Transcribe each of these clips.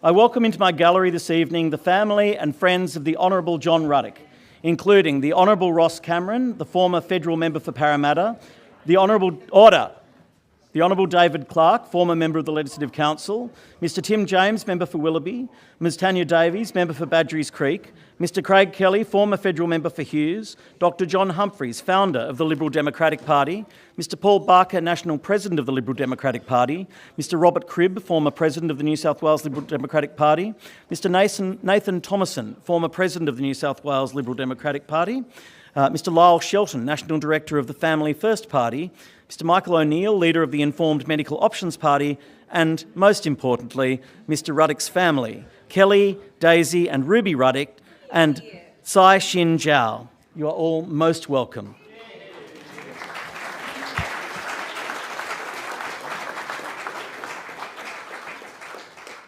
I welcome into my gallery this evening the family and friends of the Honourable John Ruddock, including the Honourable Ross Cameron, the former federal member for Parramatta, the Honourable David Clark, former member of the Legislative Council, Mr Tim James, member for Willoughby, Ms Tanya Davies, member for Badgerys Creek, Mr Craig Kelly, former federal member for Hughes, Dr John Humphreys, founder of the Liberal Democratic Party, Mr Paul Barker, National President of the Liberal Democratic Party, Mr Robert Cribb, former President of the New South Wales Liberal Democratic Party, Mr Nathan Thomason, former President of the New South Wales Liberal Democratic Party, Mr Lyle Shelton, National Director of the Family First Party, Mr Michael O'Neill, Leader of the Informed Medical Options Party, and, most importantly, Mr Ruddock's family, Kelly, Daisy and Ruby Ruddock, and Tsai Shin Zhao. You are all most welcome.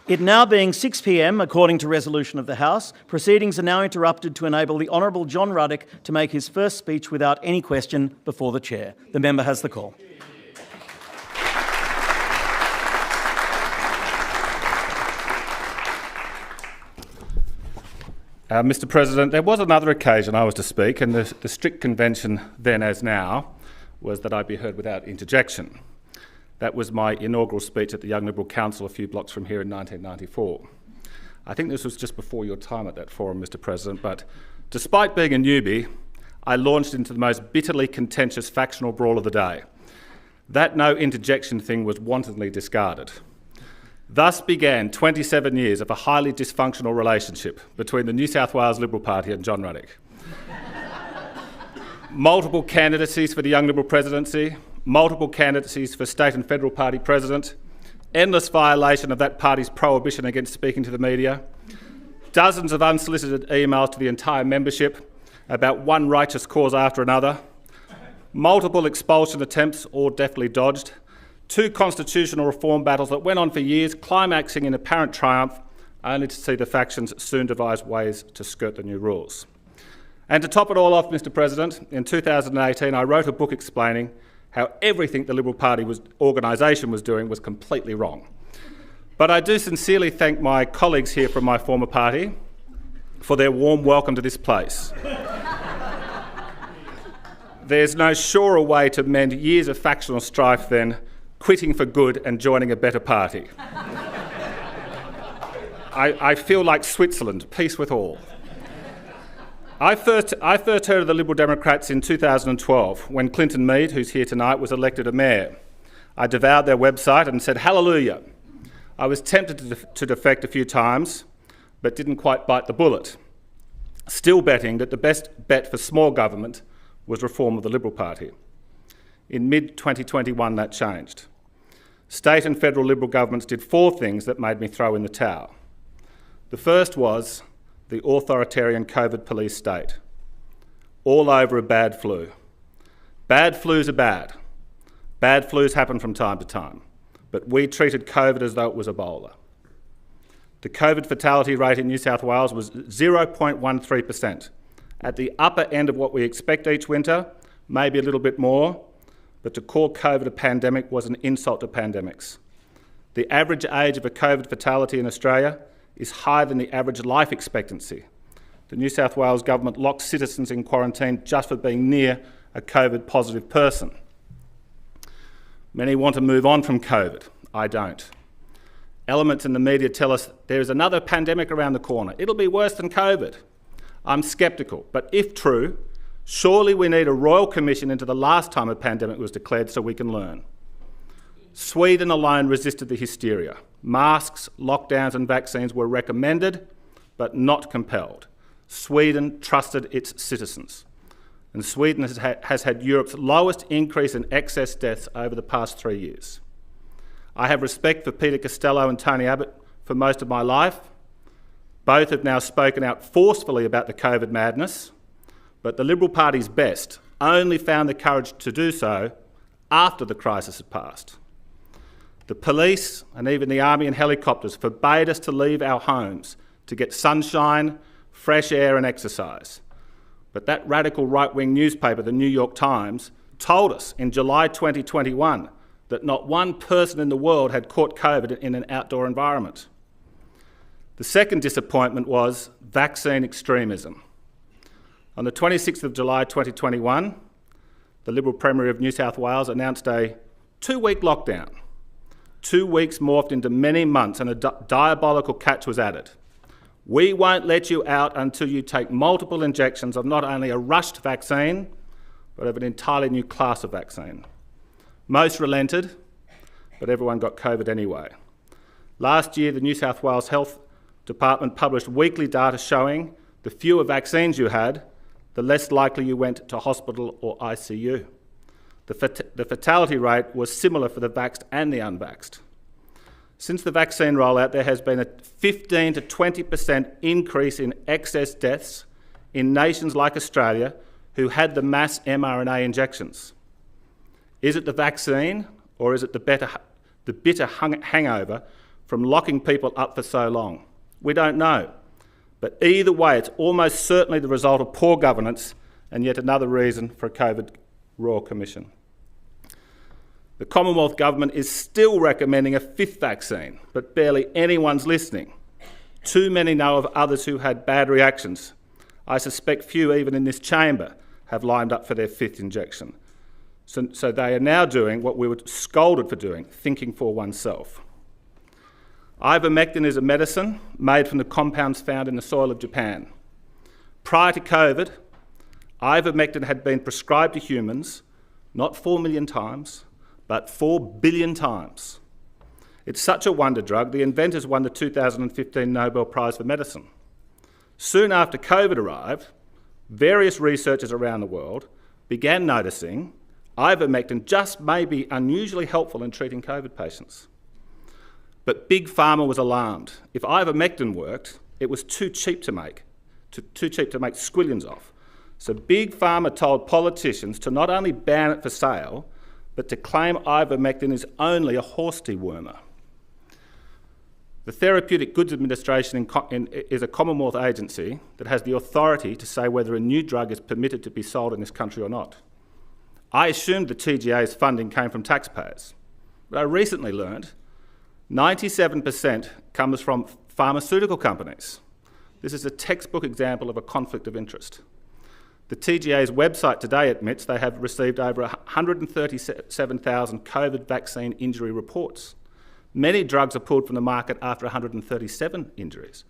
It now being 6 p.m, according to resolution of the House, proceedings are now interrupted to enable the Honourable John Ruddock to make his first speech without any question before the Chair. The member has the call. Mr President, there was another occasion I was to speak, and the strict convention then as now was that I be heard without interjection. That was my inaugural speech at the Young Liberal Council a few blocks from here in 1994. I think this was just before your time at that forum, Mr President, but despite being a newbie, I launched into the most bitterly contentious factional brawl of the day. That no interjection thing was wantonly discarded. Thus began 27 years of a highly dysfunctional relationship between the New South Wales Liberal Party and John Ruddock. Multiple candidacies for the Young Liberal presidency, multiple candidacies for state and federal party president, endless violation of that party's prohibition against speaking to the media, dozens of unsolicited emails to the entire membership about one righteous cause after another, multiple expulsion attempts, all deftly dodged, 2 constitutional reform battles that went on for years, climaxing in apparent triumph, only to see the factions soon devise ways to skirt the new rules. And to top it all off, Mr President, in 2018 I wrote a book explaining how everything the Liberal Party organisation was doing was completely wrong. But I do sincerely thank my colleagues here from my former party for their warm welcome to this place. There's no surer way to mend years of factional strife than quitting for good and joining a better party. I feel like Switzerland, peace with all. I first heard of the Liberal Democrats in 2012 when Clinton Mead, who's here tonight, was elected a mayor. I devoured their website and said, hallelujah. I was tempted to defect a few times, but didn't quite bite the bullet, still betting that the best bet for small government was reform of the Liberal Party. In mid-2021, that changed. State and federal Liberal governments did 4 things that made me throw in the towel. The first was the authoritarian COVID police state. All over a bad flu. Bad flus are bad. Bad flus happen from time to time. But we treated COVID as though it was Ebola. The COVID fatality rate in New South Wales was 0.13%, at the upper end of what we expect each winter, maybe a little bit more, but to call COVID a pandemic was an insult to pandemics. The average age of a COVID fatality in Australia is higher than the average life expectancy. The New South Wales government locked citizens in quarantine just for being near a COVID positive person. Many want to move on from COVID. I don't. Elements in the media tell us there is another pandemic around the corner. It'll be worse than COVID. I'm sceptical, but if true, surely we need a royal commission into the last time a pandemic was declared so we can learn. Sweden alone resisted the hysteria. Masks, lockdowns and vaccines were recommended, but not compelled. Sweden trusted its citizens. And Sweden has had Europe's lowest increase in excess deaths over the past 3 years. I have respect for Peter Costello and Tony Abbott for most of my life. Both have now spoken out forcefully about the COVID madness, but the Liberal Party's best only found the courage to do so after the crisis had passed. The police and even the army and helicopters forbade us to leave our homes to get sunshine, fresh air and exercise. But that radical right-wing newspaper, the New York Times, told us in July 2021 that not one person in the world had caught COVID in an outdoor environment. The second disappointment was vaccine extremism. On the 26th of July 2021, the Liberal Premier of New South Wales announced a 2-week lockdown. 2 weeks morphed into many months and a diabolical catch was added. We won't let you out until you take multiple injections of not only a rushed vaccine, but of an entirely new class of vaccine. Most relented, but everyone got COVID anyway. Last year, the New South Wales Health Department published weekly data showing the fewer vaccines you had, the less likely you went to hospital or ICU. The fatality rate was similar for the vaxxed and the unvaxxed. Since the vaccine rollout, there has been a 15 to 20% increase in excess deaths in nations like Australia who had the mass mRNA injections. Is it the vaccine or is it the bitter hangover from locking people up for so long? We don't know. But either way, it's almost certainly the result of poor governance and yet another reason for a COVID Royal Commission. The Commonwealth Government is still recommending a 5th vaccine, but barely anyone's listening. Too many know of others who had bad reactions. I suspect few even in this chamber have lined up for their 5th injection. So they are now doing what we were scolded for doing, thinking for oneself. Ivermectin is a medicine made from the compounds found in the soil of Japan. Prior to COVID, ivermectin had been prescribed to humans, not 4 million times, but 4 billion times. It's such a wonder drug, the inventors won the 2015 Nobel Prize for Medicine. Soon after COVID arrived, various researchers around the world began noticing ivermectin just may be unusually helpful in treating COVID patients. But Big Pharma was alarmed. If ivermectin worked, it was too cheap to make squillions off. So Big Pharma told politicians to not only ban it for sale, but to claim ivermectin is only a horse dewormer. The Therapeutic Goods Administration is a Commonwealth agency that has the authority to say whether a new drug is permitted to be sold in this country or not. I assumed the TGA's funding came from taxpayers, but I recently learned 97% comes from pharmaceutical companies. This is a textbook example of a conflict of interest. The TGA's website today admits they have received over 137,000 COVID vaccine injury reports. Many drugs are pulled from the market after 137 injuries.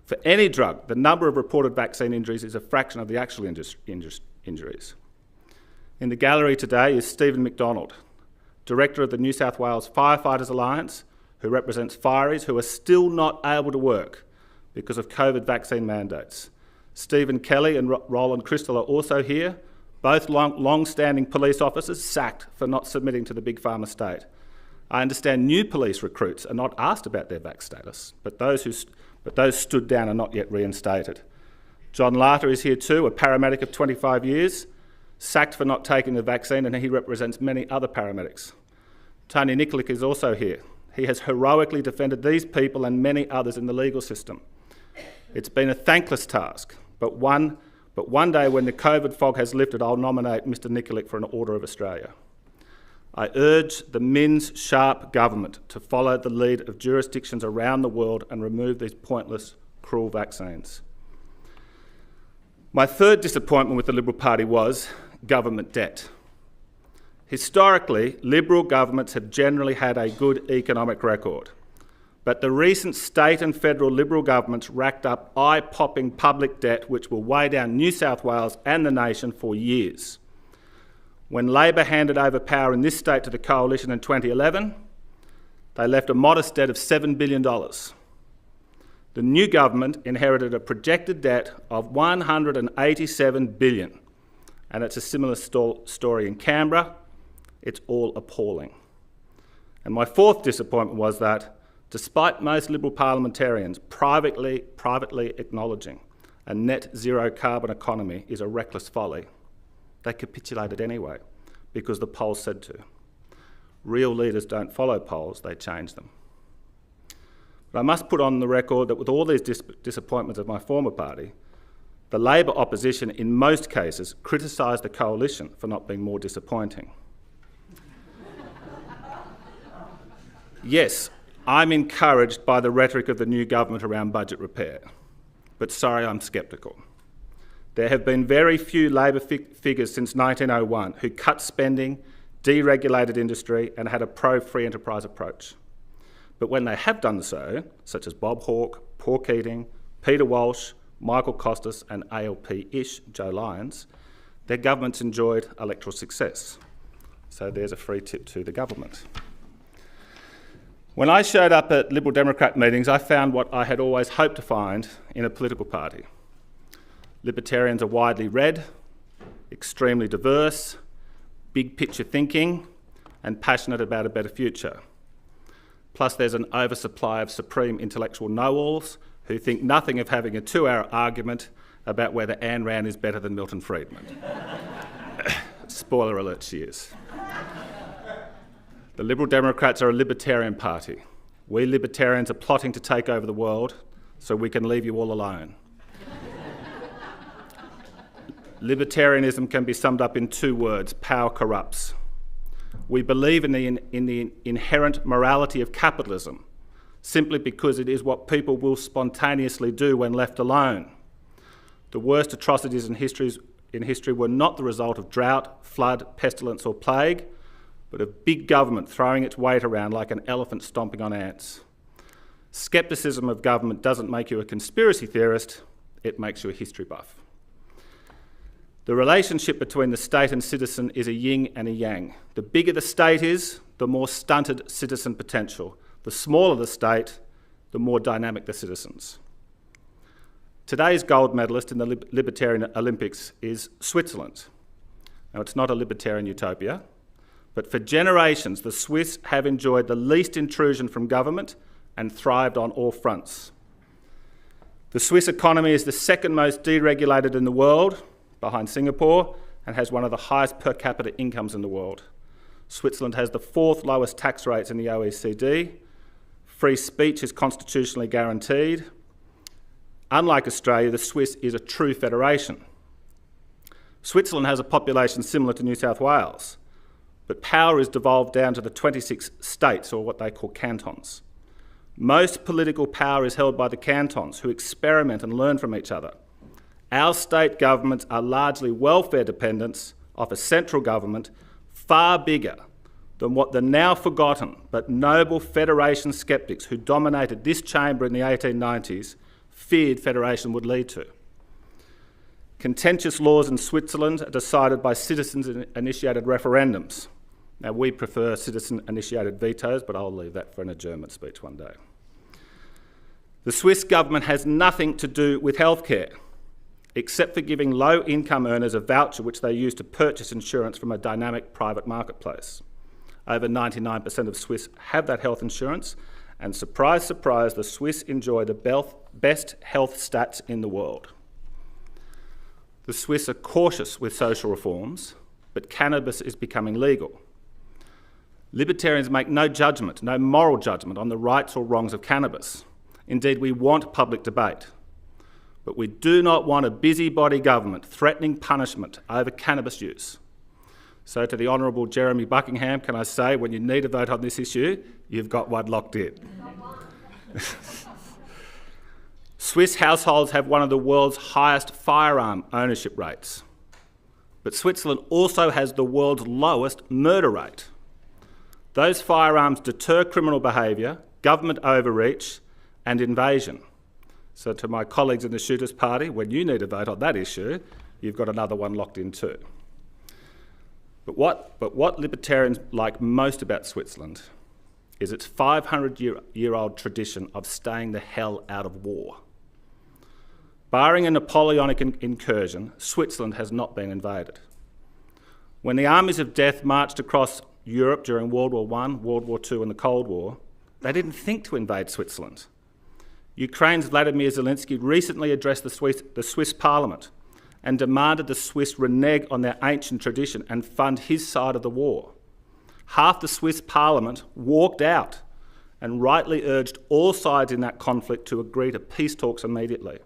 For any drug, the number of reported vaccine injuries is a fraction of the actual injuries. In the gallery today is Stephen McDonald, Director of the New South Wales Firefighters Alliance, who represents fireys who are still not able to work because of COVID vaccine mandates. Stephen Kelly and Roland Crystal are also here, both long-standing police officers sacked for not submitting to the Big Pharma state. I understand new police recruits are not asked about their vax status, but those stood down are not yet reinstated. John Larter is here too, a paramedic of 25 years, sacked for not taking the vaccine, and he represents many other paramedics. Tony Nikolic is also here. He has heroically defended these people and many others in the legal system. It's been a thankless task, but one day when the COVID fog has lifted, I'll nominate Mr Nikolic for an Order of Australia. I urge the Minns Sharp government to follow the lead of jurisdictions around the world and remove these pointless, cruel vaccines. My third disappointment with the Liberal Party was government debt. Historically, Liberal governments have generally had a good economic record, but the recent state and federal Liberal governments racked up eye-popping public debt which will weigh down New South Wales and the nation for years. When Labor handed over power in this state to the Coalition in 2011, they left a modest debt of $7 billion. The new government inherited a projected debt of $187 billion, and it's a similar story in Canberra. It's all appalling. And my fourth disappointment was that, despite most Liberal parliamentarians privately acknowledging a net zero carbon economy is a reckless folly, they capitulated anyway because the polls said to. Real leaders don't follow polls, they change them. But I must put on the record that with all these disappointments of my former party, the Labor opposition in most cases criticised the Coalition for not being more disappointing. Yes, I'm encouraged by the rhetoric of the new government around budget repair, but sorry, I'm sceptical. There have been very few Labor figures since 1901 who cut spending, deregulated industry and had a pro-free enterprise approach. But when they have done so, such as Bob Hawke, Paul Keating, Peter Walsh, Michael Costas and ALP-ish Joe Lyons, their governments enjoyed electoral success. So there's a free tip to the government. When I showed up at Liberal Democrat meetings, I found what I had always hoped to find in a political party. Libertarians are widely read, extremely diverse, big picture thinking, and passionate about a better future. Plus there's an oversupply of supreme intellectual know-alls who think nothing of having a 2-hour argument about whether Ayn Rand is better than Milton Friedman. Spoiler alert, she is. The Liberal Democrats are a libertarian party. We libertarians are plotting to take over the world so we can leave you all alone. Libertarianism can be summed up in 2 words: power corrupts. We believe in the inherent morality of capitalism, simply because it is what people will spontaneously do when left alone. The worst atrocities in history were not the result of drought, flood, pestilence or plague, but of big government throwing its weight around like an elephant stomping on ants. Scepticism of government doesn't make you a conspiracy theorist, it makes you a history buff. The relationship between the state and citizen is a yin and a yang. The bigger the state is, the more stunted citizen potential. The smaller the state, the more dynamic the citizens. Today's gold medalist in the Libertarian Olympics is Switzerland. Now, it's not a libertarian utopia, but for generations, the Swiss have enjoyed the least intrusion from government and thrived on all fronts. The Swiss economy is the second most deregulated in the world, behind Singapore, and has one of the highest per capita incomes in the world. Switzerland has the 4th lowest tax rates in the OECD. Free speech is constitutionally guaranteed. Unlike Australia, the Swiss is a true federation. Switzerland has a population similar to New South Wales, but power is devolved down to the 26 states, or what they call cantons. Most political power is held by the cantons, who experiment and learn from each other. Our state governments are largely welfare dependents of a central government far bigger than what the now forgotten but noble federation skeptics who dominated this chamber in the 1890s feared federation would lead to. Contentious laws in Switzerland are decided by citizens-initiated referendums. Now, we prefer citizen-initiated vetoes, but I'll leave that for an adjournment speech one day. The Swiss government has nothing to do with healthcare, except for giving low-income earners a voucher which they use to purchase insurance from a dynamic private marketplace. Over 99% of Swiss have that health insurance, and surprise, surprise, the Swiss enjoy the best health stats in the world. The Swiss are cautious with social reforms, but cannabis is becoming legal. Libertarians make no judgment, no moral judgment on the rights or wrongs of cannabis. Indeed, we want public debate. But we do not want a busybody government threatening punishment over cannabis use. So to the Honourable Jeremy Buckingham, can I say, when you need a vote on this issue, you've got one locked in. Swiss households have one of the world's highest firearm ownership rates. But Switzerland also has the world's lowest murder rate. Those firearms deter criminal behaviour, government overreach and invasion. So to my colleagues in the Shooters Party, when you need a vote on that issue, you've got another one locked in too. But what libertarians like most about Switzerland is its 500-year-old tradition of staying the hell out of war. Barring a Napoleonic incursion, Switzerland has not been invaded. When the armies of death marched across Europe during World War I, World War II and the Cold War, they didn't think to invade Switzerland. Ukraine's Vladimir Zelensky recently addressed the Swiss Parliament and demanded the Swiss renege on their ancient tradition and fund his side of the war. Half the Swiss Parliament walked out and rightly urged all sides in that conflict to agree to peace talks immediately.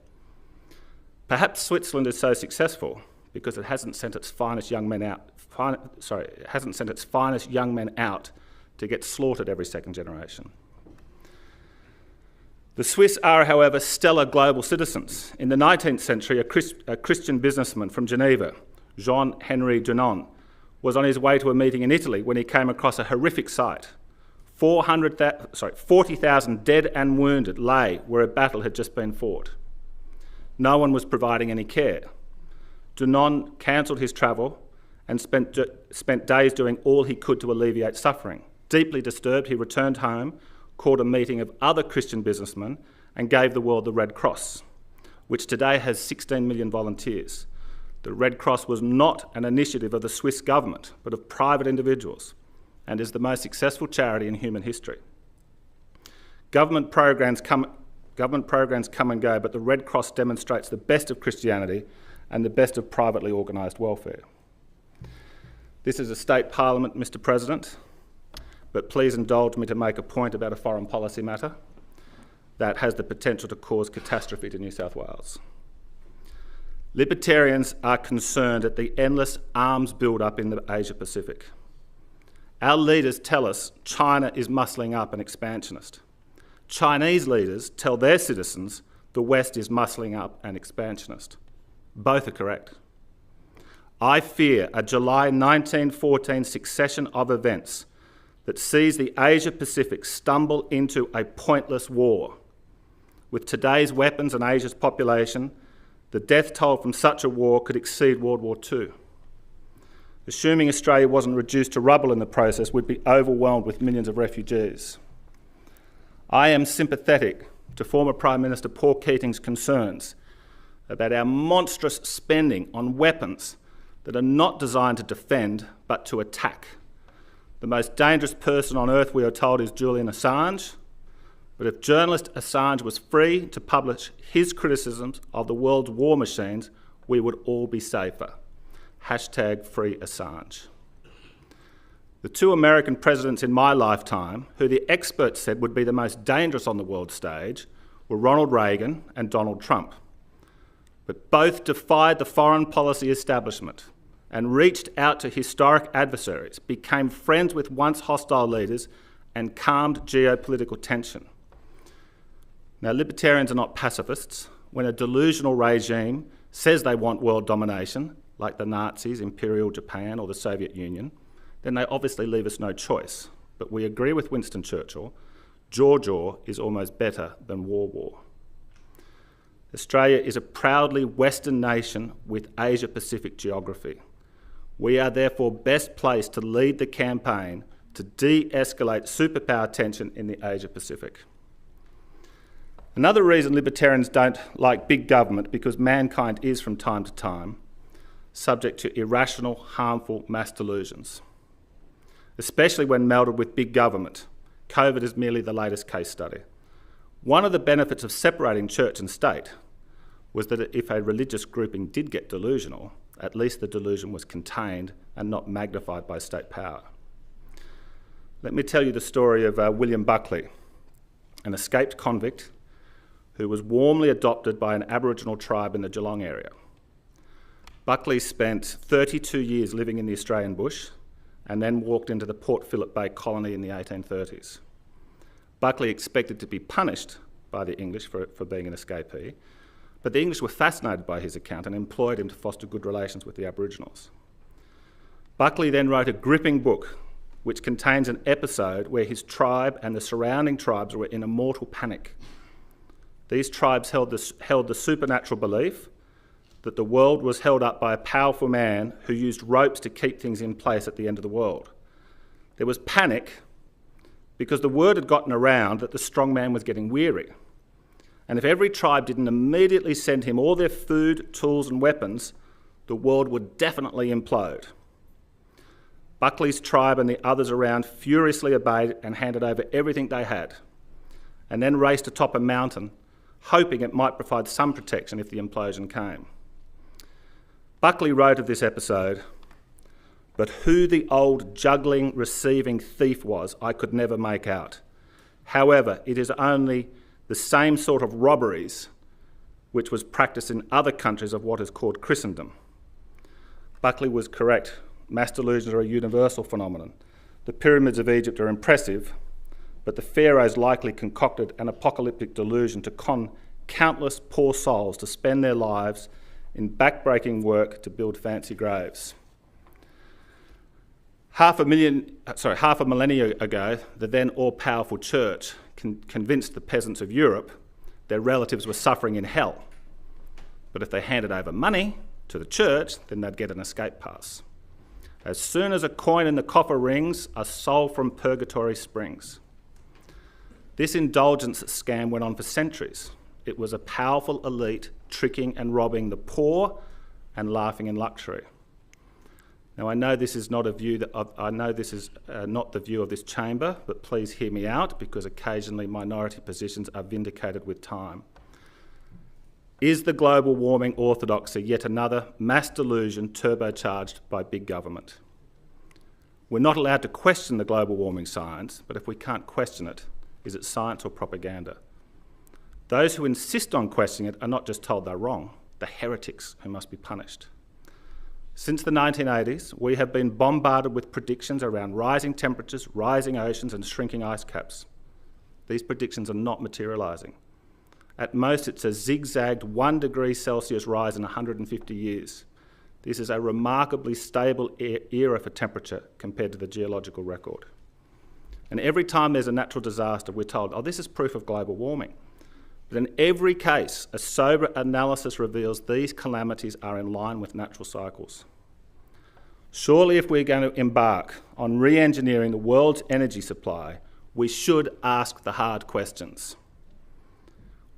Perhaps Switzerland is so successful because it hasn't sent its finest young men out. It hasn't sent its finest young men out to get slaughtered every second generation. The Swiss are, however, stellar global citizens. In the 19th century, a Christian businessman from Geneva, Jean-Henri Dunant, was on his way to a meeting in Italy when he came across a horrific sight. 40,000 dead and wounded lay where a battle had just been fought. No one was providing any care. Dunant cancelled his travel and spent days doing all he could to alleviate suffering. Deeply disturbed, he returned home, called a meeting of other Christian businessmen, and gave the world the Red Cross, which today has 16 million volunteers. The Red Cross was not an initiative of the Swiss government, but of private individuals, and is the most successful charity in human history. Government programs come and go, but the Red Cross demonstrates the best of Christianity and the best of privately organised welfare. This is a state parliament, Mr. President, but please indulge me to make a point about a foreign policy matter that has the potential to cause catastrophe to New South Wales. Libertarians are concerned at the endless arms build-up in the Asia-Pacific. Our leaders tell us China is muscling up and expansionist. Chinese leaders tell their citizens the West is muscling up and expansionist. Both are correct. I fear a July 1914 succession of events that sees the Asia-Pacific stumble into a pointless war. With today's weapons and Asia's population, the death toll from such a war could exceed World War II. Assuming Australia wasn't reduced to rubble in the process, we'd be overwhelmed with millions of refugees. I am sympathetic to former Prime Minister Paul Keating's concerns about our monstrous spending on weapons that are not designed to defend, but to attack. The most dangerous person on earth, we are told, is Julian Assange. But if journalist Assange was free to publish his criticisms of the world's war machines, we would all be safer. #free Assange. The two American presidents in my lifetime, who the experts said would be the most dangerous on the world stage, were Ronald Reagan and Donald Trump. But both defied the foreign policy establishment and reached out to historic adversaries, became friends with once hostile leaders, and calmed geopolitical tension. Now, libertarians are not pacifists. When a delusional regime says they want world domination, like the Nazis, Imperial Japan, or the Soviet Union, then they obviously leave us no choice. But we agree with Winston Churchill, jaw is almost better than war. Australia is a proudly Western nation with Asia-Pacific geography. We are therefore best placed to lead the campaign to de-escalate superpower tension in the Asia-Pacific. Another reason libertarians don't like big government, because mankind is from time to time subject to irrational, harmful mass delusions, especially when melded with big government. COVID is merely the latest case study. One of the benefits of separating church and state was that if a religious grouping did get delusional, at least the delusion was contained and not magnified by state power. Let me tell you the story of William Buckley, an escaped convict who was warmly adopted by an Aboriginal tribe in the Geelong area. Buckley spent 32 years living in the Australian bush and then walked into the Port Phillip Bay colony in the 1830s. Buckley expected to be punished by the English for being an escapee, but the English were fascinated by his account and employed him to foster good relations with the Aboriginals. Buckley then wrote a gripping book which contains an episode where his tribe and the surrounding tribes were in a mortal panic. These tribes held the supernatural belief that the world was held up by a powerful man who used ropes to keep things in place at the end of the world. There was panic because the word had gotten around that the strong man was getting weary. And if every tribe didn't immediately send him all their food, tools and weapons, the world would definitely implode. Buckley's tribe and the others around furiously obeyed and handed over everything they had, and then raced atop a mountain, hoping it might provide some protection if the implosion came. Buckley wrote of this episode, "But who the old juggling, receiving thief was, I could never make out. However, it is only the same sort of robberies which was practiced in other countries of what is called Christendom." Buckley was correct. Mass delusions are a universal phenomenon. The pyramids of Egypt are impressive, but the pharaohs likely concocted an apocalyptic delusion to con countless poor souls to spend their lives in backbreaking work to build fancy graves. Half a millennia ago, the then all-powerful church convinced the peasants of Europe their relatives were suffering in hell. But if they handed over money to the church, then they'd get an escape pass. As soon as a coin in the coffer rings, a soul from purgatory springs. This indulgence scam went on for centuries. It was a powerful elite tricking and robbing the poor and laughing in luxury. Now, I know this is not the view of this chamber, but please hear me out, because occasionally minority positions are vindicated with time. Is the global warming orthodoxy yet another mass delusion turbocharged by big government? We're not allowed to question the global warming science, but if we can't question it, is it science or propaganda? Those who insist on questioning it are not just told they're wrong, they're heretics who must be punished. Since the 1980s, we have been bombarded with predictions around rising temperatures, rising oceans and shrinking ice caps. These predictions are not materialising. At most, it's a zigzagged 1 degree Celsius rise in 150 years. This is a remarkably stable era for temperature compared to the geological record. And every time there's a natural disaster, we're told, oh, this is proof of global warming. But in every case, a sober analysis reveals these calamities are in line with natural cycles. Surely if we're going to embark on re-engineering the world's energy supply, we should ask the hard questions.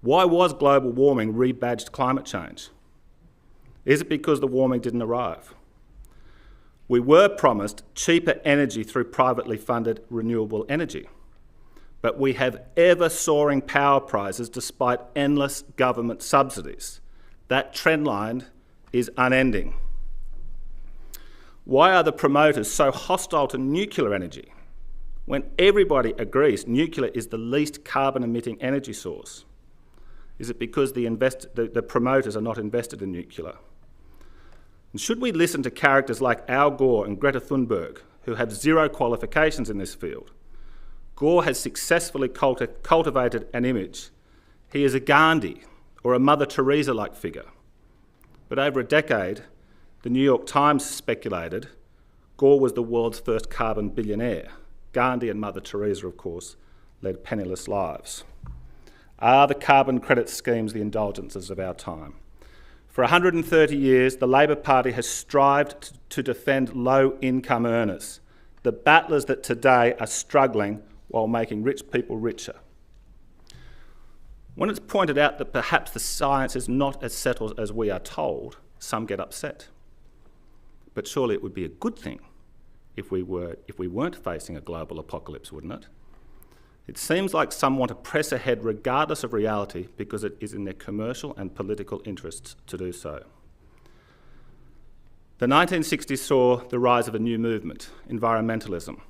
Why was global warming rebadged climate change? Is it because the warming didn't arrive? We were promised cheaper energy through privately funded renewable energy. But we have ever-soaring power prices despite endless government subsidies. That trend line is unending. Why are the promoters so hostile to nuclear energy when everybody agrees nuclear is the least carbon-emitting energy source? Is it because the promoters are not invested in nuclear? And should we listen to characters like Al Gore and Greta Thunberg, who have zero qualifications in this field? Gore has successfully cultivated an image. He is a Gandhi or a Mother Teresa-like figure. But over a decade, the New York Times speculated Gore was the world's first carbon billionaire. Gandhi and Mother Teresa, of course, led penniless lives. Are the carbon credit schemes the indulgences of our time? For 130 years, the Labor Party has strived to defend low-income earners, the battlers that today are struggling while making rich people richer. When it's pointed out that perhaps the science is not as settled as we are told, some get upset. But surely it would be a good thing if we weren't facing a global apocalypse, wouldn't it? It seems like some want to press ahead regardless of reality because it is in their commercial and political interests to do so. The 1960s saw the rise of a new movement, environmentalism.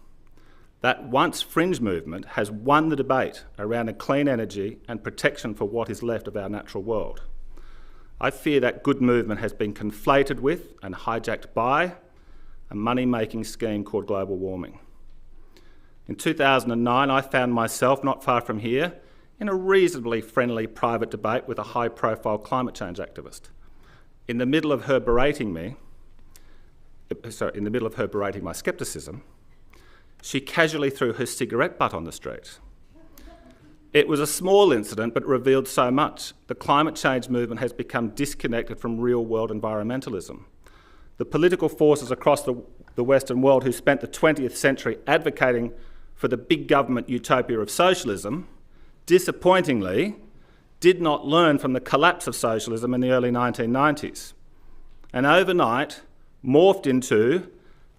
That once fringe movement has won the debate around a clean energy and protection for what is left of our natural world. I fear that good movement has been conflated with and hijacked by a money-making scheme called global warming. In 2009, I found myself not far from here in a reasonably friendly private debate with a high-profile climate change activist. In the middle of her berating my scepticism, she casually threw her cigarette butt on the street. It was a small incident, but revealed so much. The climate change movement has become disconnected from real-world environmentalism. The political forces across the Western world who spent the 20th century advocating for the big government utopia of socialism, disappointingly, did not learn from the collapse of socialism in the early 1990s. And overnight, morphed into,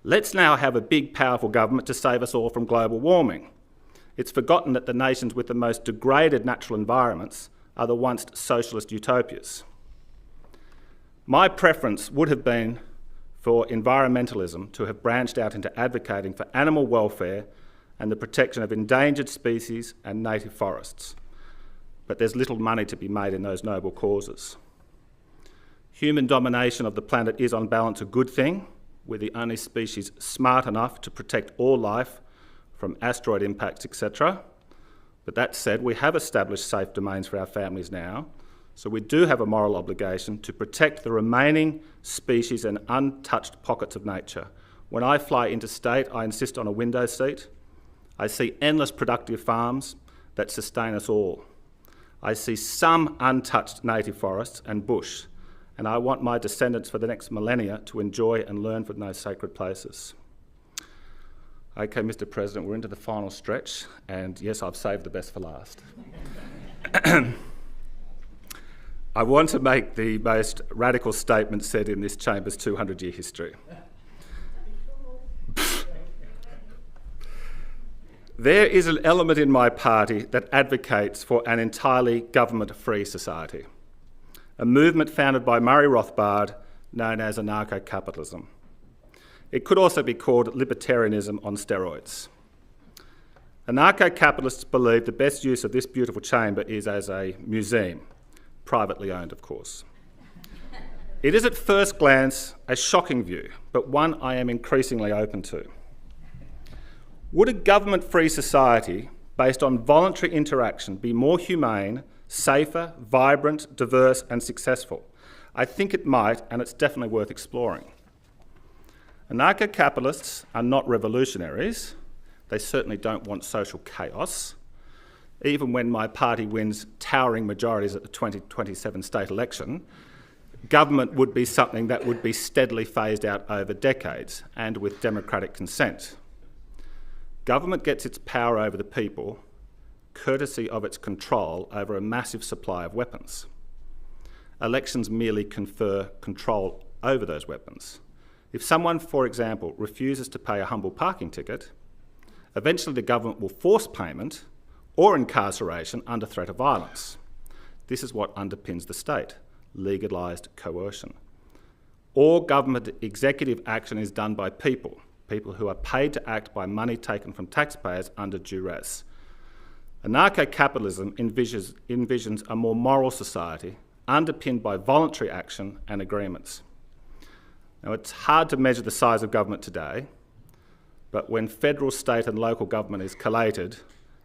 let's now have a big, powerful government to save us all from global warming. It's forgotten that the nations with the most degraded natural environments are the once socialist utopias. My preference would have been for environmentalism to have branched out into advocating for animal welfare and the protection of endangered species and native forests. But there's little money to be made in those noble causes. Human domination of the planet is on balance a good thing. We're the only species smart enough to protect all life from asteroid impacts, etc. But that said, we have established safe domains for our families now, so we do have a moral obligation to protect the remaining species and untouched pockets of nature. When I fly interstate, I insist on a window seat. I see endless productive farms that sustain us all. I see some untouched native forests and bush, and I want my descendants for the next millennia to enjoy and learn from those sacred places. Okay, Mr. President, we're into the final stretch, and yes, I've saved the best for last. I want to make the most radical statement said in this chamber's 200-year history. There is an element in my party that advocates for an entirely government-free society, a movement founded by Murray Rothbard known as anarcho-capitalism. It could also be called libertarianism on steroids. Anarcho-capitalists believe the best use of this beautiful chamber is as a museum, privately owned, of course. It is at first glance a shocking view, but one I am increasingly open to. Would a government-free society based on voluntary interaction be more humane, safer, vibrant, diverse and successful? I think it might, and it's definitely worth exploring. Anarcho-capitalists are not revolutionaries. They certainly don't want social chaos. Even when my party wins towering majorities at the 2027 state election, government would be something that would be steadily phased out over decades and with democratic consent. Government gets its power over the people courtesy of its control over a massive supply of weapons. Elections merely confer control over those weapons. If someone, for example, refuses to pay a humble parking ticket, eventually the government will force payment or incarceration under threat of violence. This is what underpins the state, legalised coercion. All government executive action is done by people who are paid to act by money taken from taxpayers under duress. Anarcho-capitalism envisions a more moral society underpinned by voluntary action and agreements. Now, it's hard to measure the size of government today, but when federal, state and local government is collated,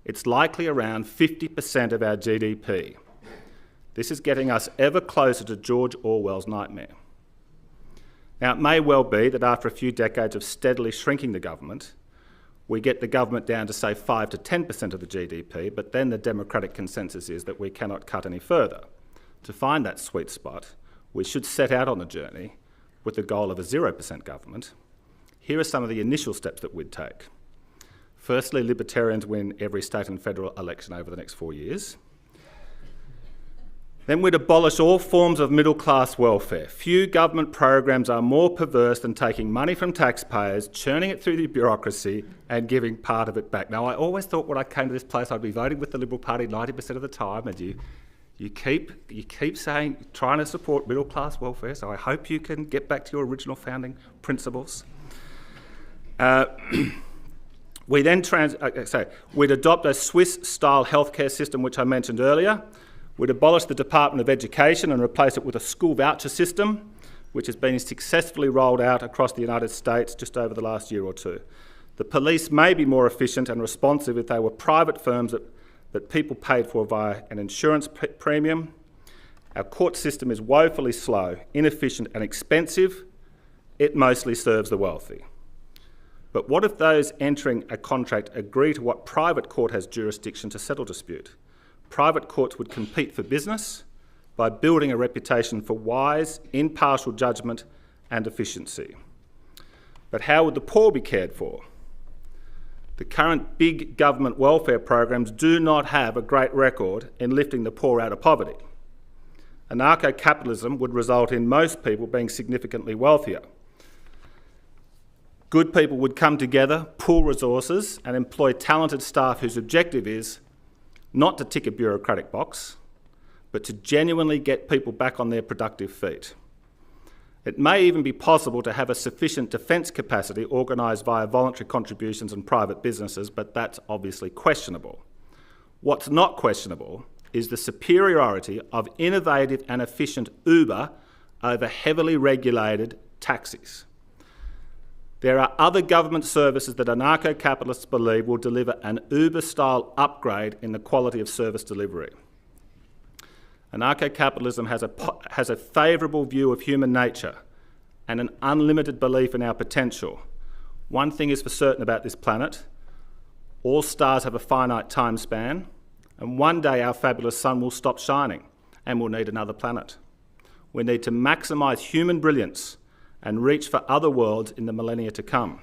it's likely around 50% of our GDP. This is getting us ever closer to George Orwell's nightmare. Now, it may well be that after a few decades of steadily shrinking the government, we get the government down to, say, 5 to 10% of the GDP, but then the democratic consensus is that we cannot cut any further. To find that sweet spot, we should set out on the journey with the goal of a 0% government. Here are some of the initial steps that we'd take. Firstly, Libertarians win every state and federal election over the next 4 years. Then we'd abolish all forms of middle-class welfare. Few government programs are more perverse than taking money from taxpayers, churning it through the bureaucracy and giving part of it back. Now, I always thought when I came to this place I'd be voting with the Liberal Party 90% of the time, and you keep saying, trying to support middle-class welfare, so I hope you can get back to your original founding principles. We'd adopt a Swiss-style healthcare system, which I mentioned earlier. We'd abolish the Department of Education and replace it with a school voucher system, which has been successfully rolled out across the United States just over the last year or two. The police may be more efficient and responsive if they were private firms that people paid for via an insurance premium. Our court system is woefully slow, inefficient and expensive. It mostly serves the wealthy. But what if those entering a contract agree to what private court has jurisdiction to settle dispute? Private courts would compete for business by building a reputation for wise, impartial judgment and efficiency. But how would the poor be cared for? The current big government welfare programs do not have a great record in lifting the poor out of poverty. Anarcho-capitalism would result in most people being significantly wealthier. Good people would come together, pool resources and employ talented staff whose objective is not to tick a bureaucratic box, but to genuinely get people back on their productive feet. It may even be possible to have a sufficient defence capacity organised via voluntary contributions and private businesses, but that's obviously questionable. What's not questionable is the superiority of innovative and efficient Uber over heavily regulated taxis. There are other government services that anarcho-capitalists believe will deliver an Uber-style upgrade in the quality of service delivery. Anarcho-capitalism has a favourable view of human nature and an unlimited belief in our potential. One thing is for certain about this planet: all stars have a finite time span, and one day our fabulous sun will stop shining and we'll need another planet. We need to maximise human brilliance and reach for other worlds in the millennia to come.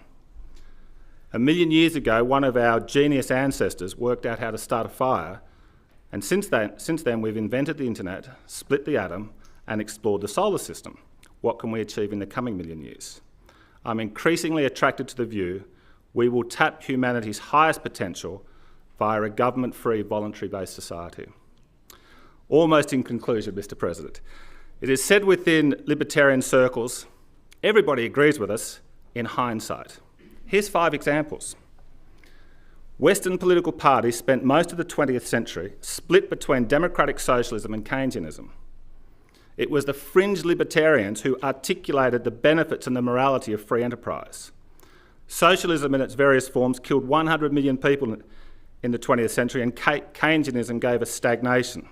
1 million years ago, one of our genius ancestors worked out how to start a fire, and since then we've invented the internet, split the atom, and explored the solar system. What can we achieve in the coming million years? I'm increasingly attracted to the view we will tap humanity's highest potential via a government-free, voluntary-based society. Almost in conclusion, Mr. President, it is said within libertarian circles, everybody agrees with us in hindsight. Here's 5 examples. Western political parties spent most of the 20th century split between democratic socialism and Keynesianism. It was the fringe libertarians who articulated the benefits and the morality of free enterprise. Socialism in its various forms killed 100 million people in the 20th century, and Keynesianism gave us stagnation.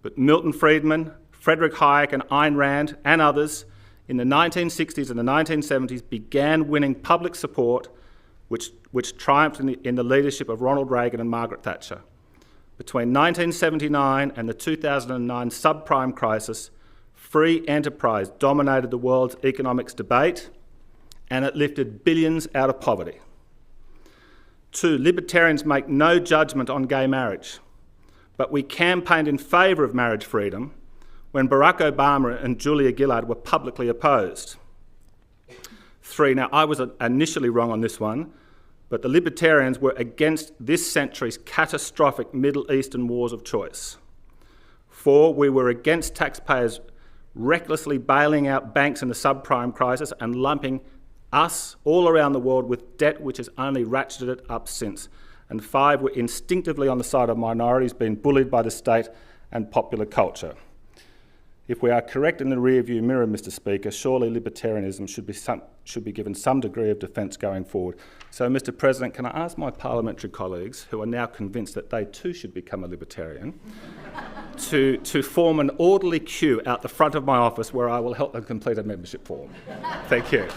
But Milton Friedman, Frederick Hayek and Ayn Rand and others in the 1960s and the 1970s began winning public support, which triumphed in the leadership of Ronald Reagan and Margaret Thatcher. Between 1979 and the 2009 subprime crisis, free enterprise dominated the world's economics debate, and it lifted billions out of poverty. 2, libertarians make no judgment on gay marriage, but we campaigned in favour of marriage freedom when Barack Obama and Julia Gillard were publicly opposed. 3, now I was initially wrong on this one, but the libertarians were against this century's catastrophic Middle Eastern wars of choice. 4, we were against taxpayers recklessly bailing out banks in the subprime crisis and lumping us all around the world with debt which has only ratcheted it up since. And 5, we're instinctively on the side of minorities being bullied by the state and popular culture. If we are correct in the rear-view mirror, Mr. Speaker, surely libertarianism should be given some degree of defence going forward. So, Mr. President, can I ask my parliamentary colleagues, who are now convinced that they too should become a libertarian, to form an orderly queue out the front of my office where I will help them complete a membership form? Thank you.